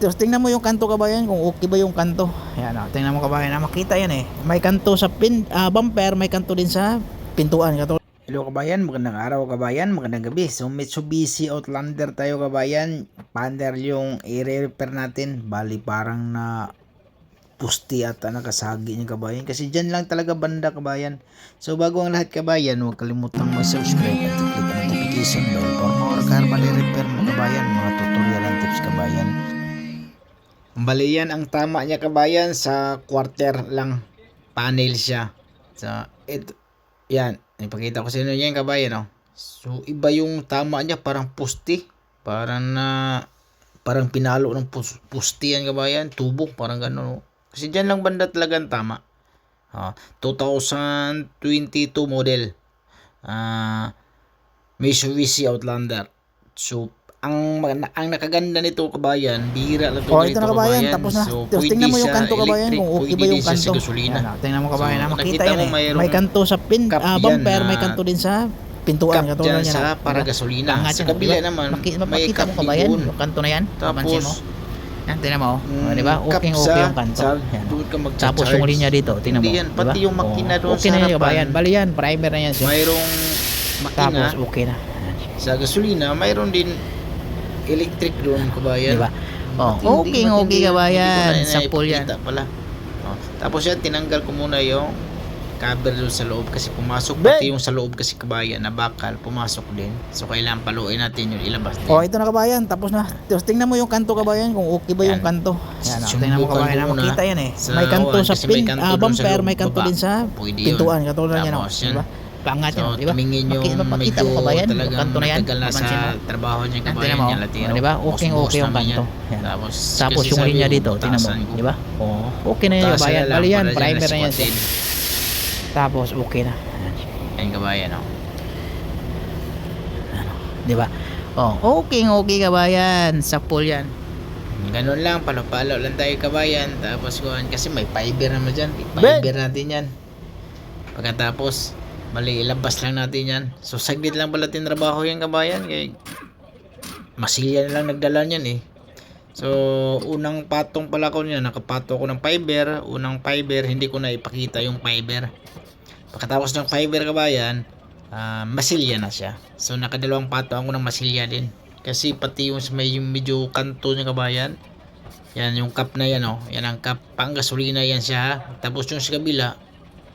Tapos tingnan mo yung kanto kabayan, kung okay ba yung kanto. Ayan, tingnan mo kabayan, makita yan eh. May kanto sa bumper, may kanto din sa pintuan. Hello kabayan, magandang araw kabayan, magandang gabi. So Mitsubishi Outlander tayo kabayan. Pander yung i-repair natin. Bali parang na pusti at nakasagi niya kabayan. Kasi dyan lang talaga banda kabayan. So bago ang lahat kabayan, huwag kalimutang mag-subscribe at click ang notification bell for more car bali repair mo kabayan. Mga tutorial and tips kabayan. Bali yan ang tama niya kabayan, sa quarter lang panel siya. So ito, yan, ipakita ko sa inyo yan kabayan, oh. So iba yung tama niya, parang pusti, parang pinalo ng pusti yan kabayan, tubo, parang gano'n, oh. Kasi dyan lang banda talaga ang tama. 2022 model, Mitsubishi Outlander. So ang nakaganda nito kabayan, bihira lang to ito na kabayan, tapos na. So Tapos tingnan mo yung kanto kabayan, kung okay ba yung kanto. Tingnan mo kabayan, So, makita yan eh. may kanto sa bumper, may kanto din sa pintuan. Cup dyan sa para gasolina. Sa kabila naman, may makita cup mo kabayan, doon. yung kanto na yan. Papansin mo. Tapos, Yan, tingnan mo. Di ba? Okay yung kanto. Yan. doon ka Tapos yung linya dito, tingnan mo. Hindi yan, pati yung makina doon okay sa na yan harapan. kabayan. Bali yan, primer na yan siya. Mayroong makina. Tapos okay na. Sa gasolina, mayroon din electric doon kabayan. Diba? Okay kabayan. Sample yan. Pala. Tapos yan, tinanggal ko muna yung cover doon sa loob kasi pumasok, pati yung sa loob kasi kabayan na bakal pumasok din. So kailangan paluin natin yung ilabas din. Ito na kabayan, tapos na. Tapos tingnan mo yung kanto kabayan, kung okay ba yung kanto. Yan, tingnan mo kabayan, makita yan eh. May kanto sa bumper, may kanto din sa pintuan. Katulad yan, diba? Pangat yan, diba? Tumingin yung makita medyo mo kabayan, yung talagang kanto na yan. matagal na sa trabaho niya kabayan niya latino. Diba? Okay yung kanto. Tapos yung linya dito, tingnan mo, diba? Okay na yan kabayan. Bali yan, primer na yan. Tapos okay na. Yan kabayan, diba? Okay kabayan. Sapol yan. Ganun lang, palo-palo lang tayo kabayan. Tapos kasi may fiber naman dyan. Fiber natin yan. Pagkatapos mali, ilabas lang natin yan. So saglit lang pala tinrabaho yan kabayan, kaya masilya na lang nagdala yan eh. So unang patong pala ko niya, nakapato ko ng fiber. Unang fiber, hindi ko na ipakita yung fiber. Pagkatapos ng fiber kabayan, masilya na siya. So nakadalawang pato ako ng masilya din. Kasi pati yung may medyo kanto niya kabayan, yan yung cup na yan, yan ang cup, pang gasolina yan siya. Tapos yung sa kabila,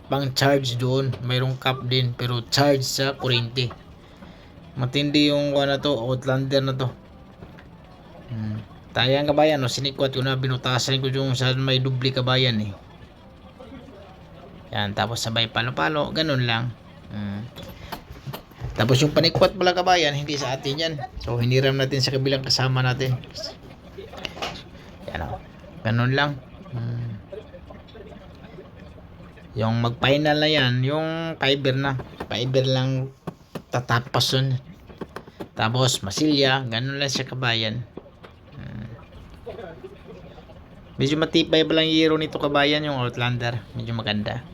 pang charge doon, mayroong cup din pero charge sa kuryente. Matindi yung na to, Outlander na to. Tayang kabayan, sinikwat ko na, binutasan ko yung sa may dubli kabayan eh. Yan, tapos sabay palo-palo, ganun lang. Tapos yung panikwat pala kabayan, hindi sa atin yan. So hiniram natin sa kabilang kasama natin. Yan, ganun lang. Yung mag-final na yan, yung fiber na. Fiber lang tatapas yun. Tapos masilya, ganun lang siya kabayan. Medyo matibay pa lang hero nito kabayan, yung Outlander. Medyo maganda.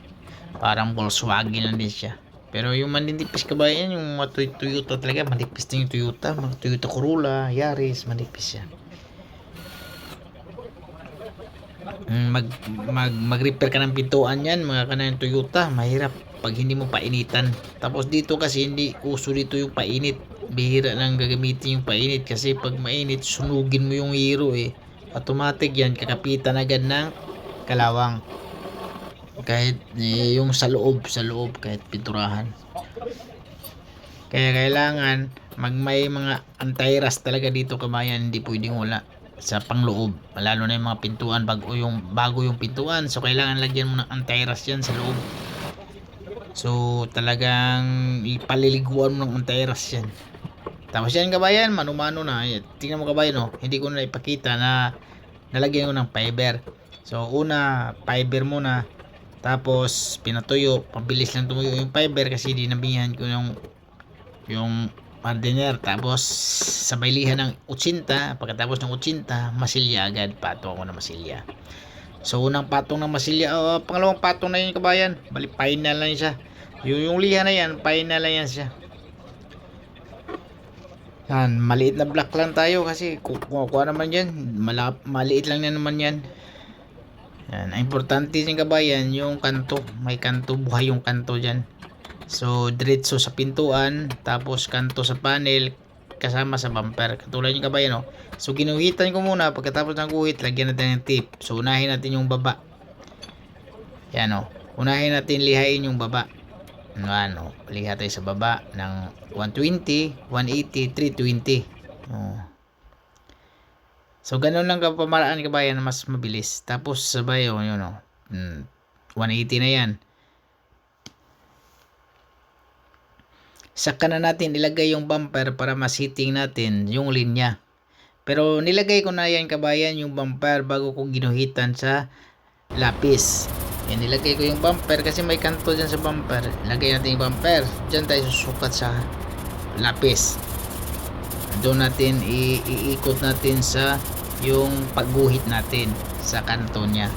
Parang Volkswagen lang din siya. Pero yung manipis kabayan, yung mga Toyota talaga, manipis din yung Toyota. Mga Toyota Corolla, Yaris, manipis yan. Mag-repair ka ng pintuan yan, mga kanang Toyota, mahirap pag hindi mo painitan. Tapos dito kasi hindi uso dito yung painit, bihira lang gagamitin yung painit kasi pag mainit sunugin mo yung hero eh, automatic yan, kakapitan agad ng kalawang. Kahit yung sa loob kahit pinturahan. Kaya kailangan may mga anti-rust talaga dito kabayan, hindi pwedeng wala sa pangloob, lalo na yung mga pintuan bago yung pintuan. So kailangan lagyan mo ng anti-rust yan sa loob. So talagang ipaliliguan mo ng anti-rust yan. Tapos yan kabayan, mano-mano na. Tingnan mo kabayan, hindi ko na ipakita na nalagyan ko ng fiber. So una, fiber muna, tapos pinatuyo, pabilis lang tumuyo yung fiber kasi dinabihan ko yung partner. Tapos sabay liha ng 80. Pagkatapos ng 80, masilya agad, pato ako na masilya. So unang patong ng masilya, pangalawang patong na yun kabayan, bali final na yun siya. Yung liha na yan, final na yan siya. Yan, maliit na block lang tayo kasi kukuha naman yan. Maliit lang na naman yan. Yan, ang importante yung kabayan, yung kanto. May kanto, buhay yung kanto dyan. So, diretso sa pintuan, tapos kanto sa panel, kasama sa bumper. Katulad yung kabayan, no? So, ginuhitan ko muna. Pagkatapos ng guhit, lagyan natin ng tip. So, unahin natin yung baba. Yan, no? Unahin natin lihain yung baba. Ano, liha tayo sa baba ng 120, 180, 320. Oh. So, ganun lang kapamaraan kabayan, mas mabilis. Tapos, sabay, yun, no? 180 na yan. Saka na natin ilagay yung bumper para masiting natin yung linya. Pero nilagay ko na yan kabayan yung bumper bago ko ginuhitan sa lapis. Yan, nilagay ko yung bumper kasi may kanto dyan sa bumper. Ilagay natin yung bumper. Dyan tayo susukat sa lapis. Doon natin iikot natin sa yung pagguhit natin sa kanto niya.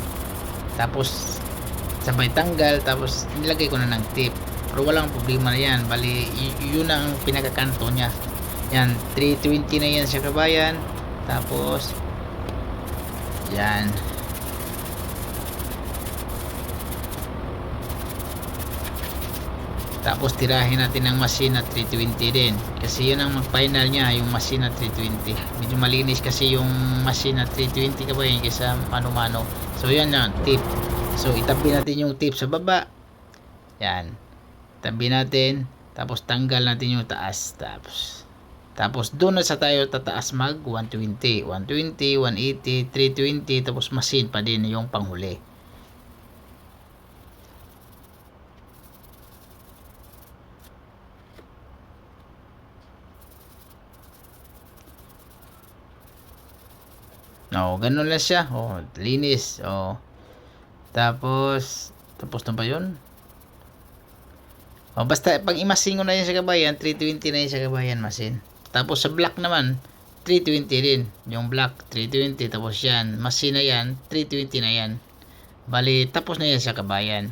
Tapos sabay tanggal, tapos nilagay ko na ng tip. Pero walang problema na yan. Bali, yun ang pinakakanto niya. Yan, 320 na yan siya kabayan. Tapos yan. Tapos tirahin natin ng machine na 320 din. Kasi yun ang final niya, yung machine na 320. Medyo malinis kasi yung machine na 320 kabayan kaysa mano-mano. So yan na, tip. So itabi natin yung tip sa baba. Yan. Tabi natin, tapos tanggal natin yung taas. Tapos doon na sa tayo tataas mag 120, 120, 180, 320, tapos machine pa din yung panghuli. No, ganun lang siya. Oh, linis. Oh. Tapos na ba 'yun? Oh, basta pag imasin ko na yan sa kabayan, 320 na yan sa kabayan masin. Tapos sa black naman, 320 din. Yung black, 320. Tapos yan, masin na yan, 320 na yan. Bali, tapos na yan sa kabayan.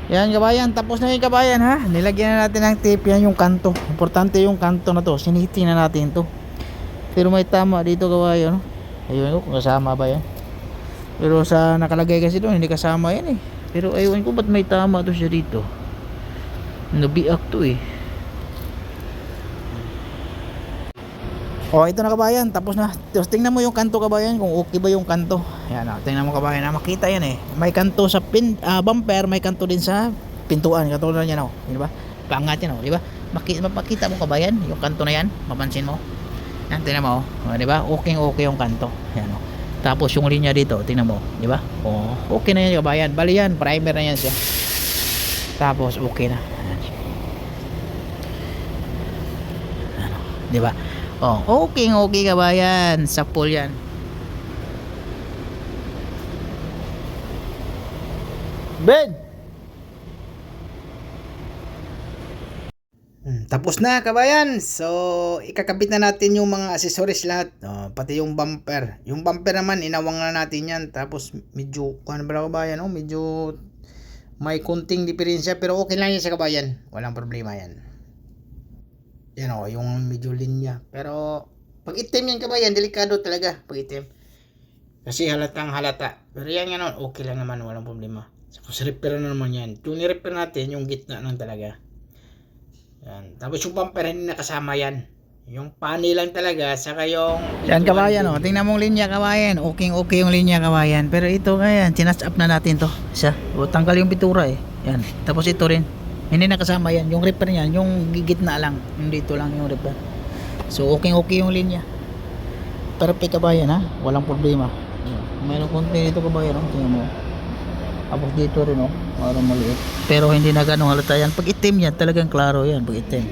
Yan kabayan, tapos na yung kabayan ha. Nilagyan na natin ng tape yan yung kanto. Importante yung kanto na to. Siniting na natin to. Pero may tama dito kabayan. Ayun ko kung kasama ba yan. Pero sa nakalagay kasi doon hindi kasama yan eh. Pero ayun ko ba't may tama to siya dito. Nabiak to eh. Oh, ito na kabayan, tapos na. Tapos tingnan mo yung kanto kabayan kung okay ba yung kanto. Yan, tingnan mo kabayan, makita yan eh. May kanto sa bumper, may kanto din sa pintuan. Katulad niyan, di ba? Paangat yan, di ba? Makita mo kabayan, yung kanto na yan, mapansin mo. Yan, tingnan mo, di ba? Okay yung kanto. Yan, tapos yung linya dito, tingnan mo, di ba? Oh, okay na yan kabayan. Bali yan, primer na yan siya. Tapos okay na. Ano, di ba? Oh, okay kabayan. Sa pool yan. Ben! Tapos na kabayan. So ikakabit na natin yung mga accessories lahat. Pati yung bumper. Yung bumper naman inawang na natin yan. Tapos medyo ano ba kabayan, medyo may kunting diferensya pero okay lang yan sa kabayan. Walang problema yan. Yan yung medyo linya. Pero pag itim yan kabayan, delikado talaga pag itim. Kasi halatang halata. Pero yan okay lang naman, walang problema. Tapos repair na naman yan. Yung ni-repair natin, yung gitna lang talaga. Yan. Tapos yung bumper hindi nakasama yan. Yung pani lang talaga, saka yung... Yan kabayan, tingnan mong linya kabayan. Okay yung linya kabayan. Pero ito kayan, sinatch up na natin to. Isa. Tanggal yung pintura Yan. Tapos ito rin. Hindi nakasama yan. Yung repair niyan, yung gitna lang. Yung dito lang yung repair. So okay yung linya. Perfect kabayan ha. Walang problema. Mayroon konti dito kabayan. Tingnan mo. Tapos dito rin parang maliit. Pero hindi na ganun halata yan. Pag itim yan, talagang klaro yan. Pag itim.